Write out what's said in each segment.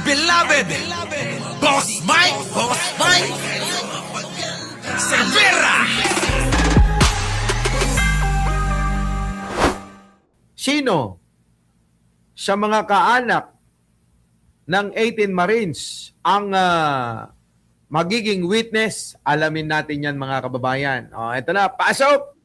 beloved Boss Mike Cervera. Sino sa mga kaanak ng 18 Marines ang magiging witness? Alamin natin yan, mga kababayan. Ito na, pasok!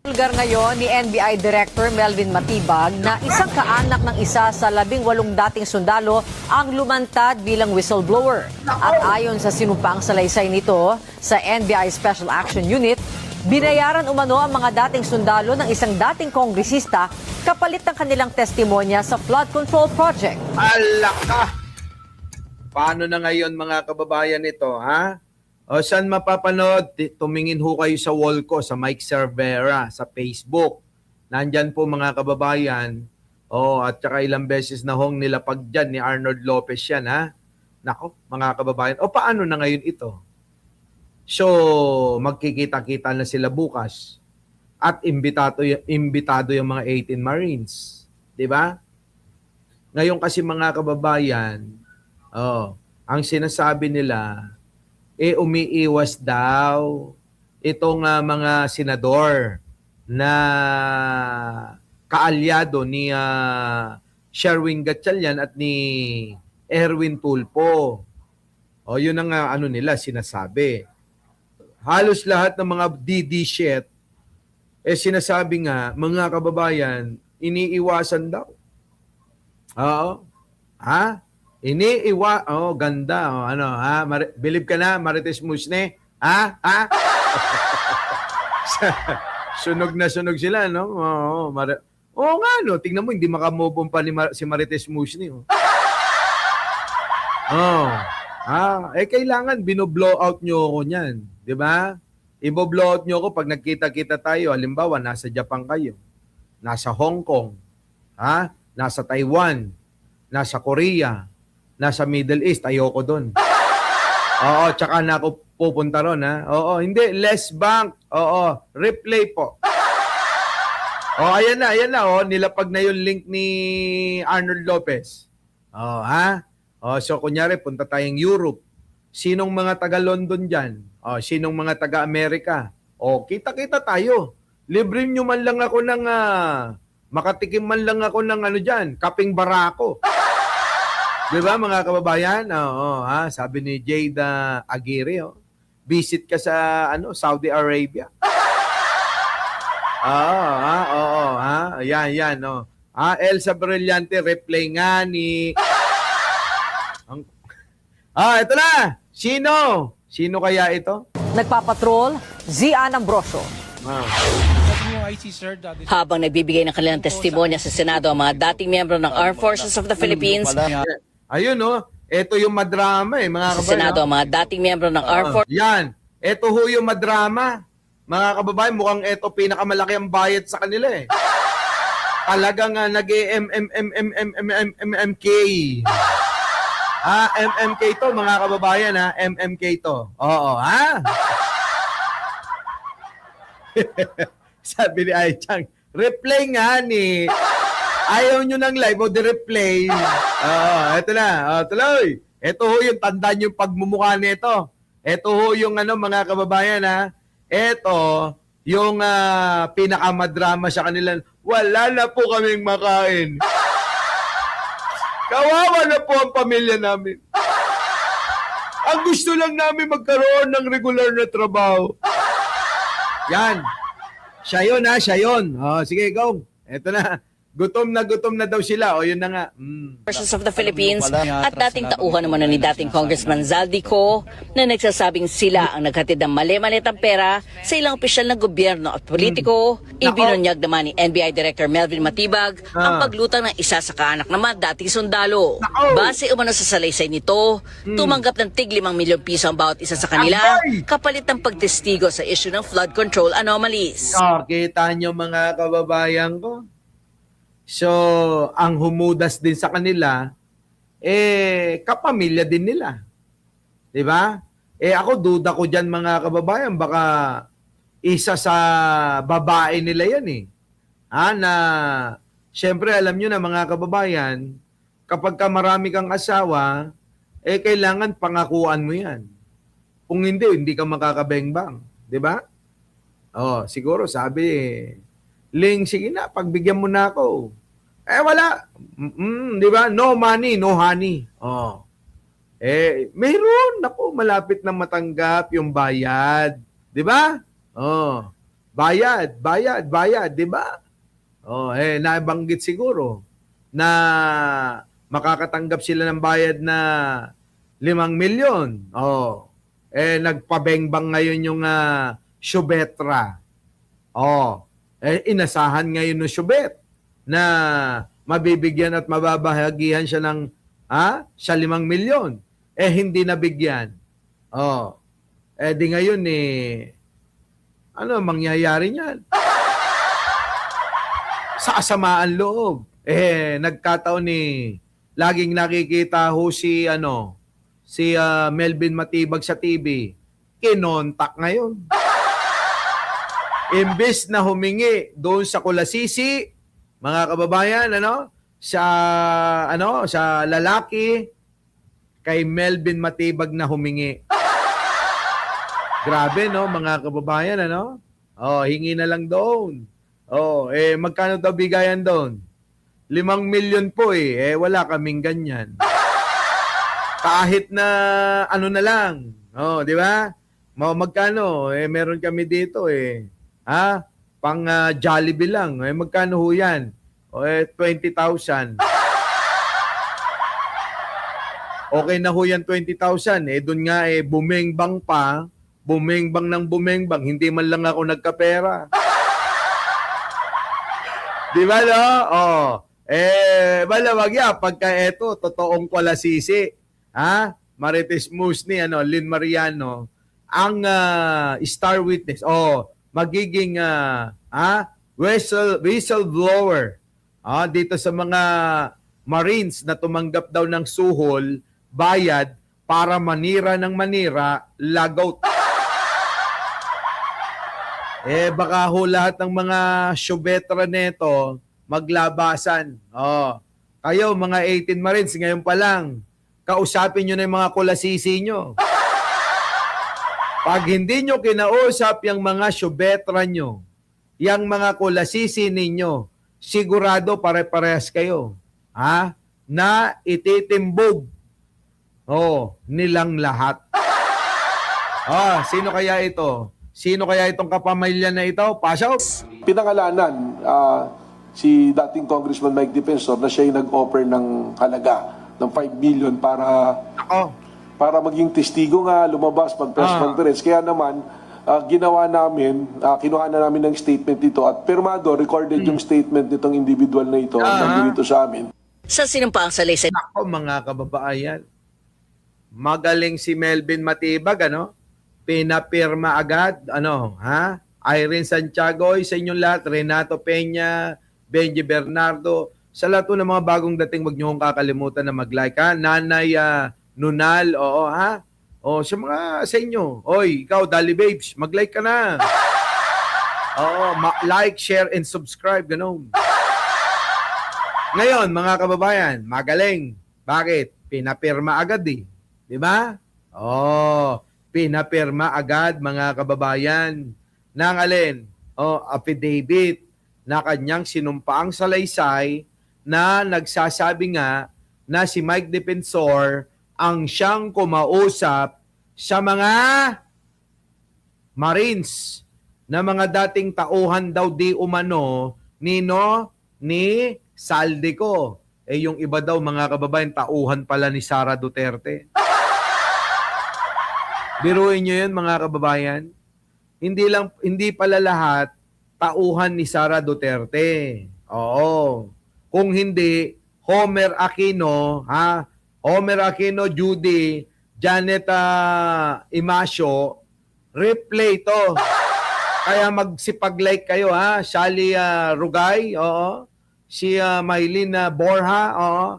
Pulgar ngayon ni NBI Director Melvin Matibag na isang kaanak ng isa sa 18 dating sundalo ang lumantad bilang whistleblower. At ayon sa sinumpang salaysay nito sa NBI Special Action Unit, binayaran umano ang mga dating sundalo ng isang dating kongresista kapalit ng kanilang testimonya sa flood control project. Alaka! Paano na ngayon, mga kababayan, ito, ha? O saan mapapanood? Tumingin ho kayo sa wall ko, sa Mike Cervera, sa Facebook. Nandyan po, mga kababayan. At saka ilang beses na hong nilapag dyan ni Arnold Lopez yan, ha? Nako, mga kababayan. Paano na ngayon ito? So, magkikita-kita na sila bukas. At imbitado yung mga 18 Marines. Di ba? Ngayon kasi, mga kababayan, ang sinasabi nila, umiiwas daw itong mga senador na kaalyado ni Sherwin Gatchalian at ni Erwin Tulfo. Yun ang ano nila sinasabi. Halos lahat ng mga DD shit sinasabi nga, mga kababayan, iniiwasan daw. Ganda. Believe ka na, Marites Musne? Sunog na sunog sila, no? Nga, no? Tingnan mo, hindi makamove on pa si Marites Musne. Kailangan bino-blow out nyo ako niyan. Di ba? Ibo-blow out nyo ako pag nagkita-kita tayo. Halimbawa, nasa Japan kayo. Nasa Hong Kong. Nasa Taiwan. Nasa Korea. Nasa Middle East, ayoko doon. Tsaka na ako pupunta ron, ha? Hindi, less bank. Replay po. Ayan na, nilapag na yung link ni Arnold Lopez. So, kunyari, punta tayong Europe. Sinong mga taga-London dyan? Sinong mga taga-Amerika? Kita-kita tayo. Libre nyo man lang ako ng, makatikim man lang ako ng dyan, kaping barako. Di ba, mga kababayan? Sabi ni Jada Aguirre, visit ka sa Saudi Arabia. Yan. Elsa Brillante, replay nga ni... ito na! Sino kaya ito? Nagpapatrol, Zian Ambrosio. Habang nagbibigay ng kanilang testimonya sa Senado ang mga dating miyembro ng Armed Forces of the Philippines, Ayun, ito yung madrama, mga kababayan. Senado ang mga dating miyembro ng Armed Forces. Yan, ito ho yung madrama. Mga kababayan, mukhang ito pinakamalaki ang bayad sa kanila eh. Talagang nag-MMK. MMK to, mga kababayan, MMK to. Sabi ni Aichang, replay nga ni. Ayaw nyo ng live o di-replay. Ito na. Tuloy. Ito ho yung tandaan yung pagmumukha nito. Ito ho yung mga kababayan, Ito yung pinakamadrama sa kanila. Wala na po kaming makain. Kawawa na po ang pamilya namin. Ang gusto lang namin magkaroon ng regular na trabaho. Yan. Siya yun. Sige, go. Ito na. Gutom na daw sila. Yun na nga. Forces of the Philippines at dating tauhan naman ni dating Congressman Zaldico na nagsasabing sila ang naghatid ng mali-malitang pera sa ilang opisyal ng gobyerno at politiko. Ibinunyag naman ni NBI Director Melvin Matibag ang paglutang ng isa sa kaanak ng mga dating sundalo. Base umano sa salaysay nito, tumanggap ng tig 5 milyong piso ang bawat isa sa kanila kapalit ng pagtestigo sa issue ng flood control anomalies. Kita nyo, mga kababayan ko. So, ang humudas din sa kanila, kapamilya din nila. Diba? Ako, duda ko dyan, mga kababayan, baka isa sa babae nila yan na, syempre, alam nyo na, mga kababayan, kapag ka marami kang asawa, kailangan pangakuan mo yan. Kung hindi ka makakabengbang. Di ba? Siguro sabi, Ling, sige na, pagbigyan mo na ako. Wala. Di ba? No money, no honey. Mayroon. Naku, malapit na matanggap yung bayad. Di ba? Bayad. Di ba? Nabanggit siguro na makakatanggap sila ng bayad na 5 milyon. Nagpabengbang ngayon yung Syubetra. Inasahan ngayon ng Syubet na mabibigyan at mababahagihan siya ng siya 5 milyon. Hindi nabigyan. Di ngayon ano mangyayari niyan? Sa kasamaan loob. Nagkataon laging nakikita ho si Melvin Matibag sa TV. Kinontak ngayon. Imbes na humingi doon sa Kulasisi, mga kababayan, sa lalaki, kay Melvin Matibag na humingi. Grabe, no, mga kababayan, hingi na lang doon. Magkano daw bigayan doon? 5 milyon po wala kaming ganyan. Kahit na ano na lang. Di ba? Magkano? Meron kami dito pang Jollibee lang. Magkano ho yan? 20,000. Okay na ho yan 20,000. Doon nga bumengbang pa. Bumengbang ng bumengbang. Hindi man lang ako nagkapera. Di ba, no? Malawag yan. Pagka totoong Kulasisi. Marites Musni, Lynn Mariano, ang star witness. Magiging whistleblower. Dito sa mga Marines na tumanggap daw ng suhol, bayad, para manira ng manira, lagout. Baka ho lahat ng mga Syubetra neto maglabasan. Kayo, mga 18 Marines, ngayon pa lang, kausapin nyo na yung mga Kulasisi nyo. Pag hindi nyo kinausap yung mga Syubetra nyo, yung mga Kulasisi ninyo, sigurado pare-parehas kayo. Na ititimbog nilang lahat. Sino kaya ito? Sino kaya itong kapamilya na ito? Pasok! Pinangalanan si dating Congressman Mike Defensor na siya yung nag-offer ng halaga ng 5 million para maging testigo nga, lumabas, mag-press conference. Kaya naman, ginawa namin, kinuha na namin ng statement dito at pirmado, recorded yung statement nitong individual na ito nandito sa amin. Sa sinumpaang salaysay. Ako, mga kababayan, magaling si Melvin Matibag, pinapirma agad, Irene Santiago, sa inyong lahat, Renato Peña, Benji Bernardo, sa lahat ng mga bagong dating, wag niyo kong kakalimutan na mag-like, Nanay Nunal, sa inyo. Oy, ikaw, Dali Babes, mag-like ka na. Like, share, and subscribe, ganun. Ngayon, mga kababayan, magaling. Bakit? Pinapirma agad Di ba? Pinapirma agad, mga kababayan, ng alin? Affidavit na kanyang sinumpaang salaysay na nagsasabi nga na si Mike Defensor ang siyang kumausap sa mga Marines na mga dating tauhan daw di umano ni Saldico. Yung iba daw, mga kababayan, tauhan pala ni Sara Duterte. Biruin nyo yun, mga kababayan. Hindi pala lahat tauhan ni Sara Duterte. Oo. Kung hindi, Homer Aquino, Homer Aquino, Judy, Janet Imasio, replay to. Kaya magsipag-like kayo, Shally Rugay, si Maylin Borja,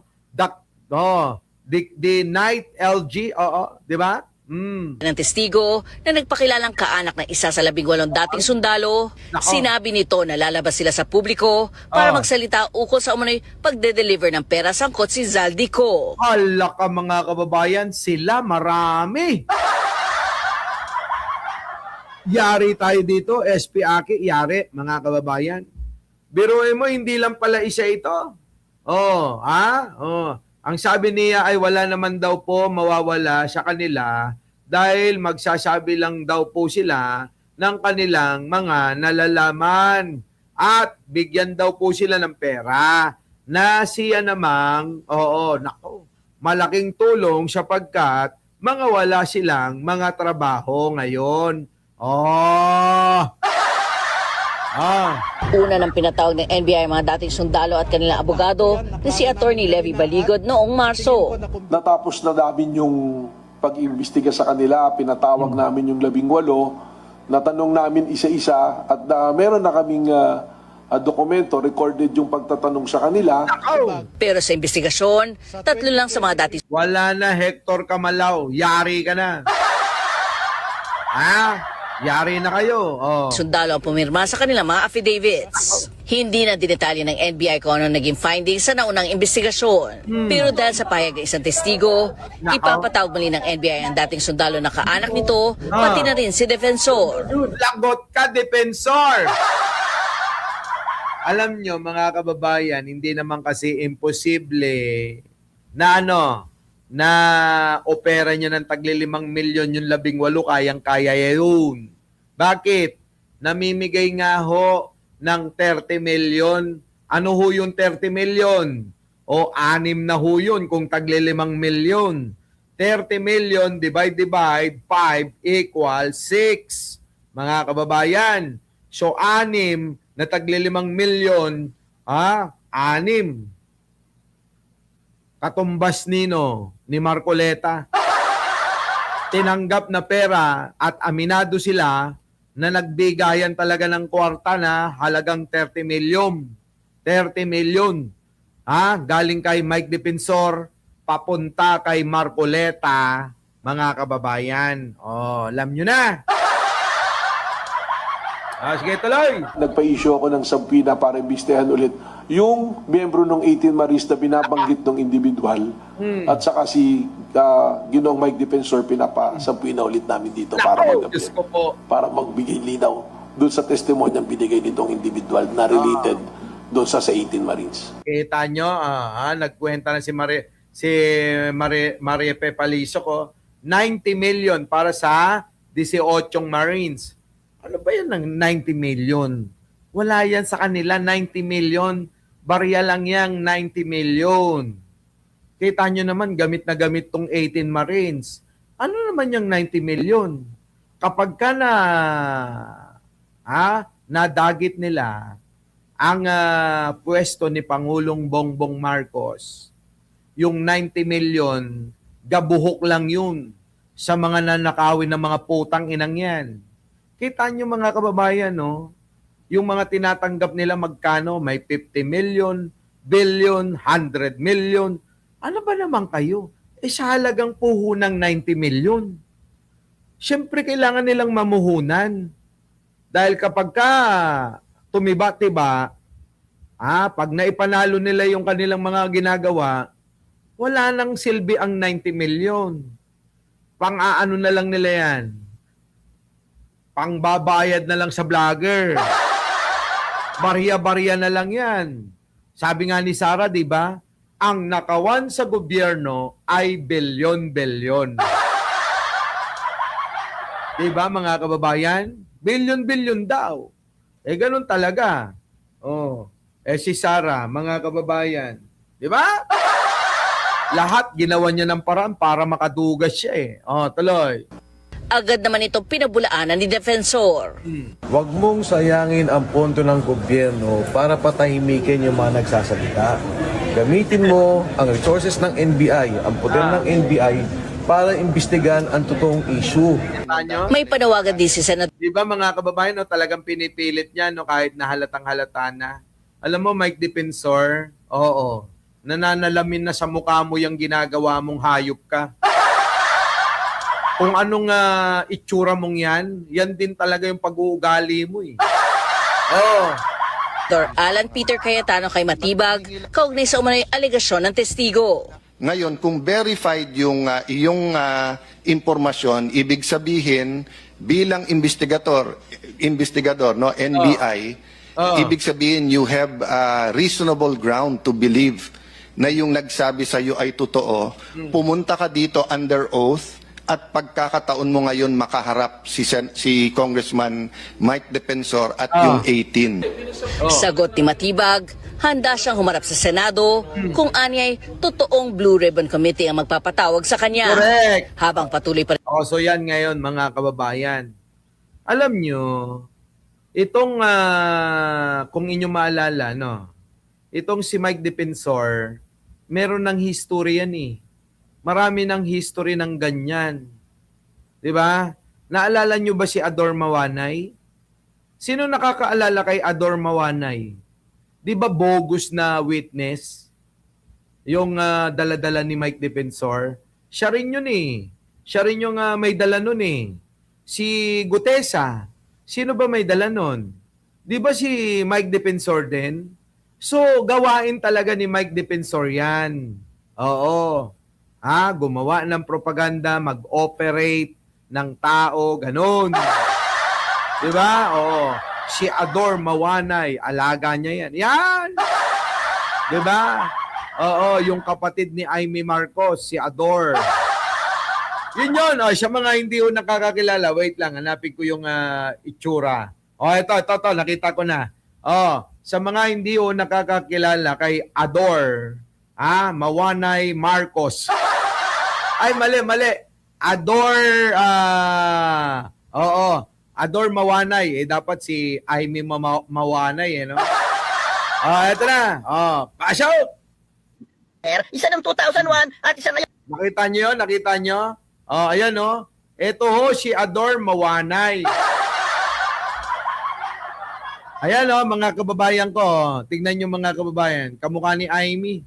The Night LG, di ba? ng testigo na nagpakilalang kaanak ng isa sa 18 dating sundalo. Nako. Sinabi nito na lalabas sila sa publiko para Oh. magsalita ukol sa umano'y pagde-deliver ng pera sangkot si Zaldico. Hala ka mga kababayan, sila marami. Yari tayo dito, SP Aki, yari mga kababayan. Biruin mo, hindi lang pala isa ito. Oh, ha? Oh. Ang sabi niya ay wala naman daw po mawawala sa kanila dahil magsasabi lang daw po sila ng kanilang mga nalalaman at bigyan daw po sila ng pera na siya namang, nako, malaking tulong sapagkat mga wala silang mga trabaho ngayon. Una nang pinatawag ng NBI ang mga dating sundalo at kanilang abogado na si Attorney Levy Baligod noong Marso. Natapos na namin yung pag-imbestiga sa kanila, pinatawag namin yung 18, natanong namin isa-isa at meron na kaming dokumento, recorded yung pagtatanong sa kanila. Pero sa investigasyon, 3 lang sa mga dating Wala na, Hector Kamalaw. Yari ka na. Yari na kayo. sundalo ang pumirma sa kanilang mga affidavits. Hindi na dinetalye ng NBI kung ano naging findings sa naunang investigasyon. Pero dahil sa payag ng isang testigo, ipapatawag muli ng NBI ang dating sundalo na kaanak nito, pati na rin si defensor. Lagot ka, defensor! Alam nyo, mga kababayan, hindi naman kasi imposible na na opera nyo ng tagli 5 milyon yung 18, kayang-kaya yun. Bakit? Namimigay nga ho ng 30 milyon. Ano ho yung 30 milyon? O 6 na ho yun kung tagli 5 milyon. 30 million divide 5 equals 6. Mga kababayan. So 6 na tagli 5 milyon, 6. Katumbas ni Marcoleta. Tinanggap na pera at aminado sila na nagbigayan talaga ng kwarta na halagang 30 milyon. 30 milyon. Galing kay Mike Defensor, papunta kay Marcoleta, mga kababayan. Alam nyo na. Sige, tuloy. Nagpa-issue ako ng subpoena para imbestigahan ulit yung miyembro ng 18 Marines na binabanggit ng individual at saka si Ginoong Mike Defensor, pinapa-subpoena ulit namin dito Diyos ko po. para magbigay linaw doon sa testimonyang binigay nitong individual na related doon sa 18 Marines. Kita nyo, nagkwenta na si Marie P. Paliso ko, 90 million para sa 18 Marines. Ano ba yan ng 90 million? Wala yan sa kanila, 90 million. Barya lang yang 90 million. Kita nyo naman, gamit na gamit tong 18 Marines. Ano naman yung 90 million? Kapag ka nadagit nila ang pwesto ni Pangulong Bongbong Marcos, yung 90 million, gabuhok lang yun sa mga nanakawin ng mga putang inang yan. Kita nyo mga kababayan, yung mga tinatanggap nila magkano, may 50 million, billion, 100 million. Ano ba naman kayo? Sa halagang puhunang 90 million. Siyempre kailangan nilang mamuhunan. Dahil kapag tumiba-tiba, pag naipanalo nila yung kanilang mga ginagawa, wala nang silbi ang 90 million. Pang-aano na lang nila yan. Pangbabayad na lang sa vlogger. Barya-barya na lang yan. Sabi nga ni Sara, di ba? Ang nakawan sa gobyerno ay bilyon-bilyon. Di ba mga kababayan? Bilyon-bilyon daw. Ganun talaga. Si Sara, mga kababayan. Di ba? Lahat ginawa niya ng paraan para makadugas siya tuloy. Agad naman ito pinabulaanan ni Defensor. Huwag mong sayangin ang pondo ng gobyerno para patahimikin yung mga nagsasalita. Gamitin mo ang resources ng NBI, ang poder ng NBI para imbestigahan ang totoong issue. May panawagan din si Senator Di ba mga kababayan, talagang pinipilit niya kahit na halatang halata na. Alam mo, Mike Defensor, nananalamin na sa mukha mo yung ginagawa mong hayop ka. Kung anong itsura mong yan din talaga yung pag-uugali mo eh. Oh. Dr. Alan Peter Cayetano kay Matibag, kaugnay sa umano'y alegasyon ng testigo. Ngayon, kung verified yung iyong impormasyon, ibig sabihin bilang investigador no, NBI, ibig sabihin you have reasonable ground to believe na yung nagsabi sa iyo ay totoo. Pumunta ka dito under oath at pagkakataon mo ngayon makaharap si Congressman Mike Defensor at yung 18. Sagot ni Matibag, handa siyang humarap sa Senado kung anyay totoong Blue Ribbon Committee ang magpapatawag sa kanya. Correct. Habang patuloy pa So yan ngayon mga kababayan. Alam nyo, itong kung inyo maalala, no, itong si Mike Defensor, meron ng history yan eh. Marami ng history ng ganyan. 'Di ba? Naalala nyo ba si Ador Mawanay? Sino nakakaalala kay Ador Mawanay? 'Di ba bogus na witness? Yung dala-dala ni Mike Defensor. Siya rin yun eh. Siya rin yung may dala nun eh. Si Gutesa. Sino ba may dala nun? 'Di ba si Mike Defensor din? So, gawain talaga ni Mike Defensor yan. Oo. Gumawa ng propaganda, mag-operate ng tao, ganun. Diba? Oo. Si Ador Mawanay, alaga niya yan. Yan! Diba? Oo, yung kapatid ni Amy Marcos, si Ador. Yun yun. Siya mga hindi ko nakakakilala. Wait lang, hanapin ko yung itsura. Ito, nakita ko na. Sa mga hindi ko nakakakilala kay Ador, Mawanay Marcos. Ay, mali. Ador, Ador Mawanay. Dapat si Amy Mawanay, no? Ito na. Pass out! Isa ng 2001 at isa na Nakita nyo? Ayan, no? Ito ho, si Ador Mawanay. Ayan, no, mga kababayan ko. Tingnan nyo mga kababayan. Kamukha ni Amy.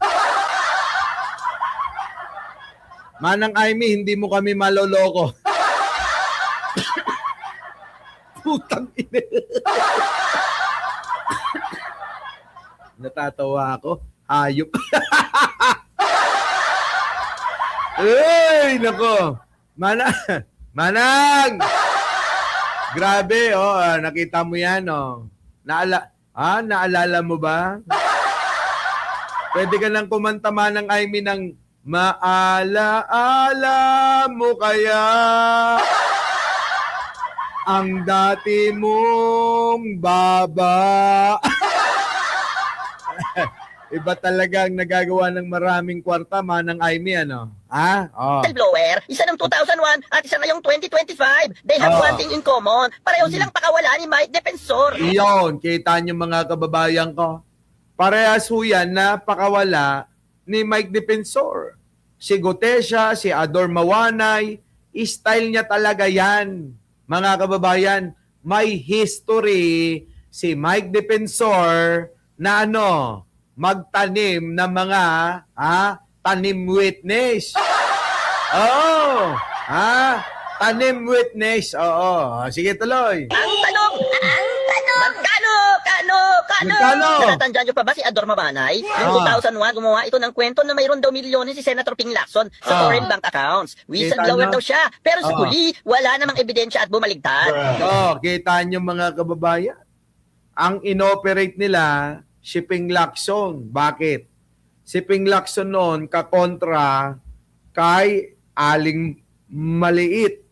Manang Amy, hindi mo kami maloloko. Putang ina. Natatawa ako. Hayop. Ay, nako. Manang! Grabe, nakita mo yan, naalala mo ba? Pwede ka nang kumanta Manang Amy ng maalaala mo kaya ang dati mong baba. Iba talagang nagagawa ng maraming kwarta, Manang Amy, ano? blower, isa ng 2001 at isa na yung 2025. They have one thing in common. Pareho silang pakawala ni Mike Defensor. Iyon, kita niyo mga kababayan ko. Parehas ho yan na pakawala ni Mike Defensor. Si Gutesa, si Ador Mawanay, style niya talaga yan. Mga kababayan, may history si Mike Defensor na magtanim ng mga tanim witness. Tanim witness. Sige, tuloy. Ang tanong, magkano? Natatandaan niyo pa ba si Ador Mabanay? Noong 2001, gumawa ito ng kwento na mayroon daw milyones si Senator Ping Lacson sa foreign bank accounts. Whistleblower daw siya. Pero sa huli, wala namang ebidensya at bumaligtad. Kita niyo mga kababayan. Ang inoperate nila, si Ping Lacson. Bakit? Si Ping Lacson noon kakontra kay Aling Maliit.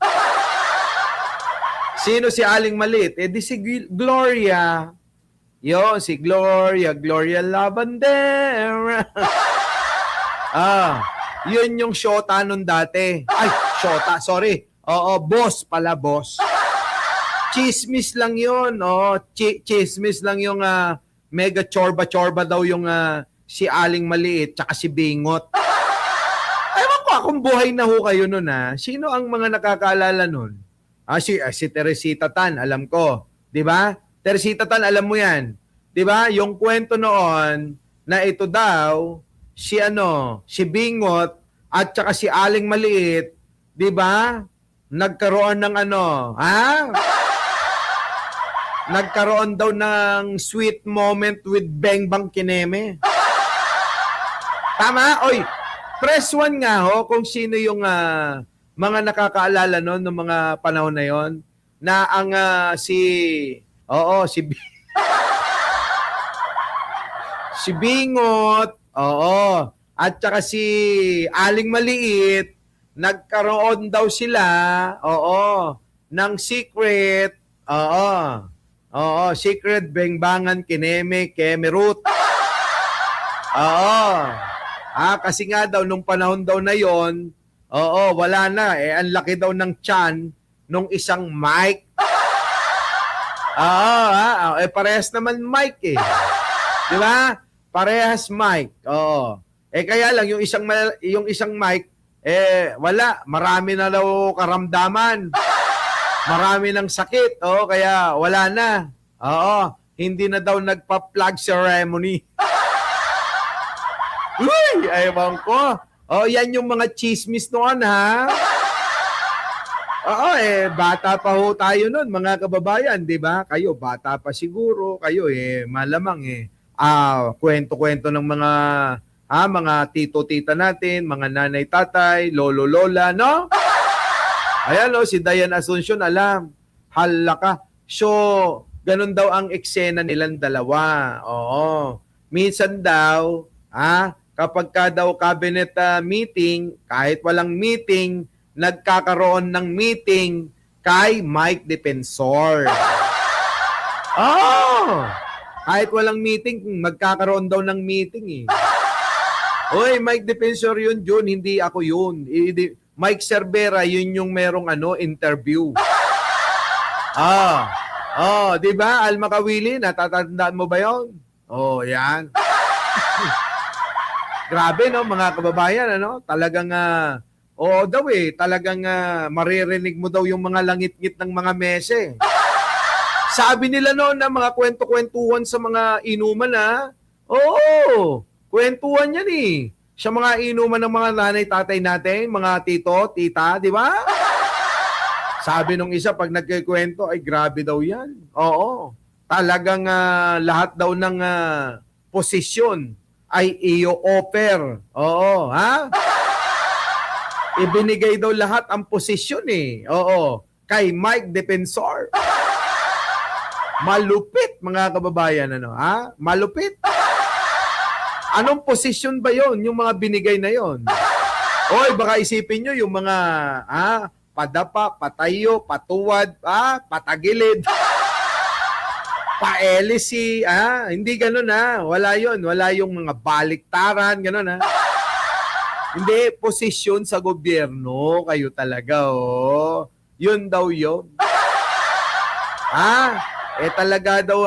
Sino si Aling Maliit? Di si Gloria. Si Gloria Lavandera. Yun yung shota nun dati. Ay, shota, sorry. Boss pala, boss. Chismis lang yun. Chismis lang yung mega chorba daw yung si Aling Maliit tsaka si Bingot. Ewan ko kung buhay na ho kayo nun Sino ang mga nakakaalala nun? Si Teresita Tan, alam ko. 'Di ba? Teresita Tan, alam mo 'yan. 'Di ba? Yung kwento noon na ito daw si Bingot at saka si Aling Maliit, 'di ba? nagkaroon ng ano, ha? Nagkaroon daw ng sweet moment with Beng Bang Kineme. Tama? Oy, press 1 nga ho kung sino yung mga nakakaalala noon ng mga panahon na yon na ang si si Bingot, oo, at saka si Aling Maliit, nagkaroon daw sila, oo, ng secret, secret bengbangan kineme kemerut. Oo. Kasi nga daw, nung panahon daw na yon, wala na. Ang laki daw ng tiyan nung isang Mike. Parehas naman Mike eh. Di ba? Parehas Mike. Oo. Kaya lang, yung isang Mike, wala. Marami na daw karamdaman. Marami ng sakit. Kaya wala na. Hindi na daw nagpa-plug ceremony. Uy, ewan ko. Yan yung mga chismis noon, ha? Bata pa ho tayo noon, mga kababayan, di ba? Kayo, bata pa siguro. Kayo, malamang, kwento-kwento ng mga tito-tita natin, mga nanay-tatay, lolo-lola, no? Ayan, si Dayan Asuncion, alam. Halaka. So, ganun daw ang eksena nilang dalawa. Oo. Minsan daw, kapag ka daw cabinet meeting, kahit walang meeting, nagkakaroon ng meeting kay Mike Defensor. Kahit walang meeting, magkakaroon daw ng meeting eh. Oy, Mike Defensor yun, Jun, hindi ako yun. Mike Cervera, yun yung merong interview. Di ba? Alma Kawili, natatandaan mo ba yun? Yan. Grabe, no, mga kababayan, talagang, talagang maririnig mo daw yung mga langit-ngit ng mga mese. Sabi nila noon na mga kwento-kwentuhan sa mga inuman, kwentuhan yan eh. Sa mga inuman ng mga nanay-tatay natin, mga tito, tita, di ba? Sabi nung isa, pag nagkikwento, ay grabe daw yan. Oo. Talagang lahat daw ng posisyon ay iyo-offer. Oo, ha? Ibinigay daw lahat ang posisyon eh. Oo. Kay Mike Defensor. Malupit, mga kababayan, Malupit. Anong posisyon ba yon, yung mga binigay na yon? Baka isipin nyo yung mga, padapa, patayo, patuwad, patagilid, pa-LC, hindi ganun Wala yon, wala yung mga baliktaran, ganun Hindi, posisyon sa gobyerno, kayo talaga, Yun daw yun. Talaga daw,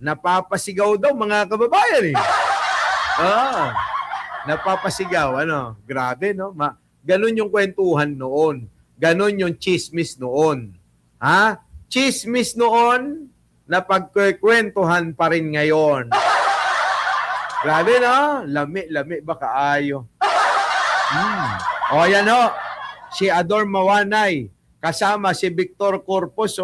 napapasigaw daw, mga kababayan eh. Napapasigaw, grabe, no? Ganon yung kwentuhan noon. Ganon yung chismis noon. Chismis noon, na pagkwentuhan pa rin ngayon. Grabe, no? Lami ba kaayo? Yan, no? Si Ador Mawanay, kasama si Victor Corpus,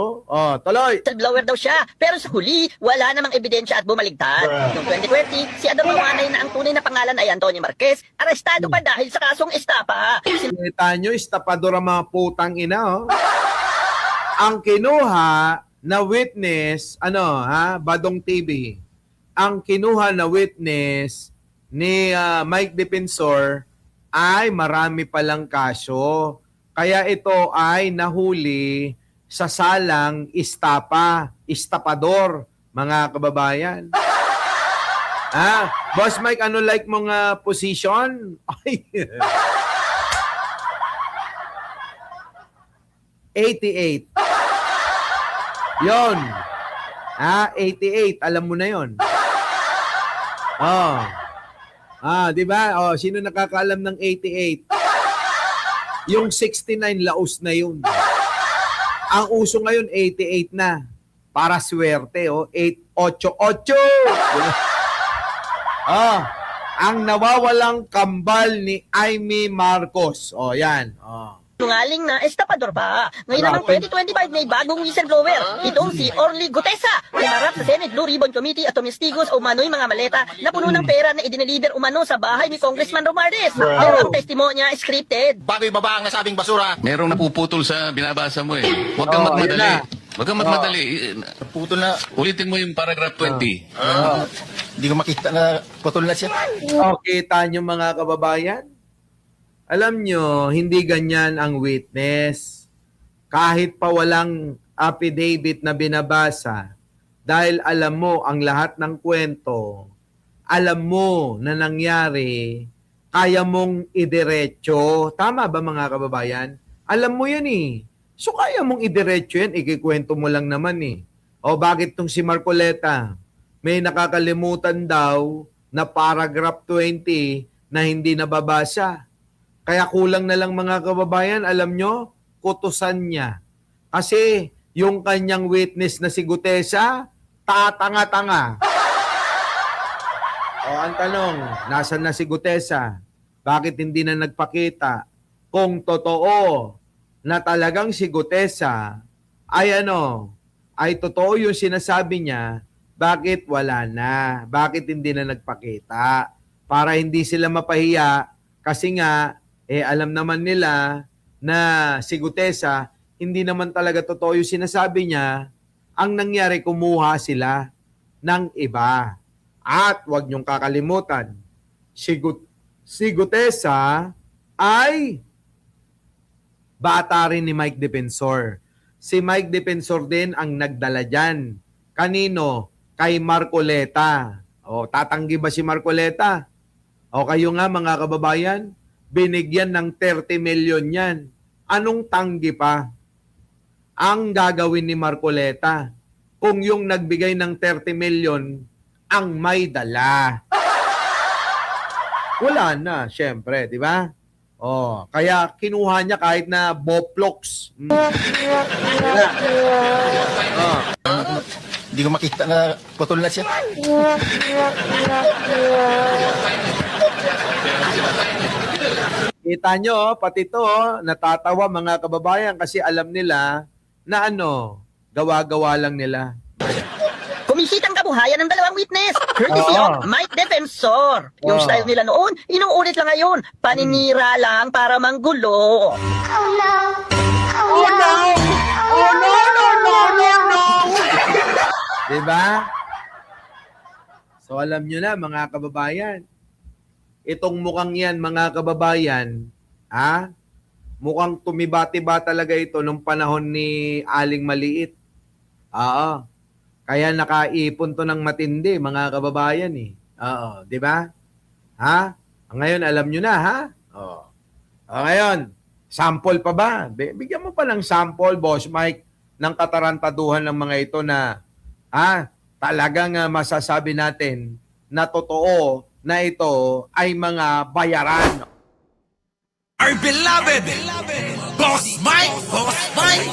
tuloy. Whistleblower daw siya, pero sa huli, wala namang ebidensya at bumaligtad. Noong 2020, si Ador Mawanay na ang tunay na pangalan ay Antonio Marquez, arestado pa dahil sa kasong estapa. Kita nyo, estapador ang mga putang ina, Ang kinuha na witness, Badong TV, ang kinuha na witness ni Mike Defensor ay marami palang kaso. Kaya ito ay nahuli sa salang estapador, mga kababayan. Boss Mike, ano like mong position? 88. Yon. 88. Alam mo na yon. Di ba? Sino nakakaalam ng 88? Yung 69 laos na yun. Ang uso ngayon 88 na. Para swerte, 888. Ang nawawalang kambal ni Amy Marcos. Yan. Nungaling na estapador pa. Ngayon naman 2025 may bagong whistleblower. Itong si Orly Gutesa. Umarap sa Senate Blue Ribbon Committee at tumistigos o umano'y mga maleta na puno ng pera na idineliver umano sa bahay ni Congressman Romualdez. Pero ang testimonya scripted. Bago ibaba ang nasabing basura. Merong napuputol sa binabasa mo eh. Huwag kang magmadali. Huwag kang magmadali. Putol na. Ulitin mo yung paragraph 20. Hindi ko makita na putol na siya. Kita nyo mga kababayan? Alam nyo, hindi ganyan ang witness. Kahit pa walang affidavit na binabasa, dahil alam mo ang lahat ng kwento, alam mo na nangyari, kaya mong idiretso. Tama ba mga kababayan? Alam mo yan eh. So kaya mong idiretso yan, ikikwento mo lang naman eh. O bakit tong si Marcoleta, may nakakalimutan daw na paragraph 20 na hindi nababasa. Kaya kulang na lang mga kababayan, alam nyo, kutusan niya. Kasi yung kanyang witness na si Gutesa, tatanga-tanga. O ang tanong, nasan na si Gutesa? Bakit hindi na nagpakita? Kung totoo na talagang si Gutesa ay totoo yung sinasabi niya, bakit wala na? Bakit hindi na nagpakita? Para hindi sila mapahiya kasi nga, alam naman nila na si Gutesa, hindi naman talaga totoo yung sinasabi niya. Ang nangyari, kumuha sila ng iba. At huwag niyong kakalimutan, si Gutesa ay bata rin ni Mike Defensor. Si Mike Defensor din ang nagdala dyan. Kanino? Kay Marcoleta. O, tatanggi ba si Marcoleta? O kayo nga mga kababayan, binigyan ng 30 million yan. Anong tanggi pa ang gagawin ni Marcoleta kung yung nagbigay ng 30 million ang may dala? Wala na, syempre, di ba? Oh, kaya kinuha niya kahit na boplox. Hindi ko makita na putol na siya. Kita nyo, pati to, natatawa mga kababayan kasi alam nila na gawa-gawa lang nila. Kumisit ang kabuhayan ng dalawang witness. Courtesy of Mike Defensor. Yung style nila noon, inuulit lang ngayon. Paninira lang para manggulo. Diba? So alam nyo na mga kababayan, itong mukhang yan mga kababayan, mukhang tumibati-ba talaga ito nung panahon ni Aling Maliit. Kaya nakaipon to ng matindi mga kababayan eh. Di ba? Ngayon alam nyo na ngayon, sample pa ba? Bigyan mo pa ng sample, Boss Mike, ng katarantaduhan ng mga ito na talagang masasabi natin na totoo na ito ay mga bayaran. Our beloved Boss Mike! Boss Mike!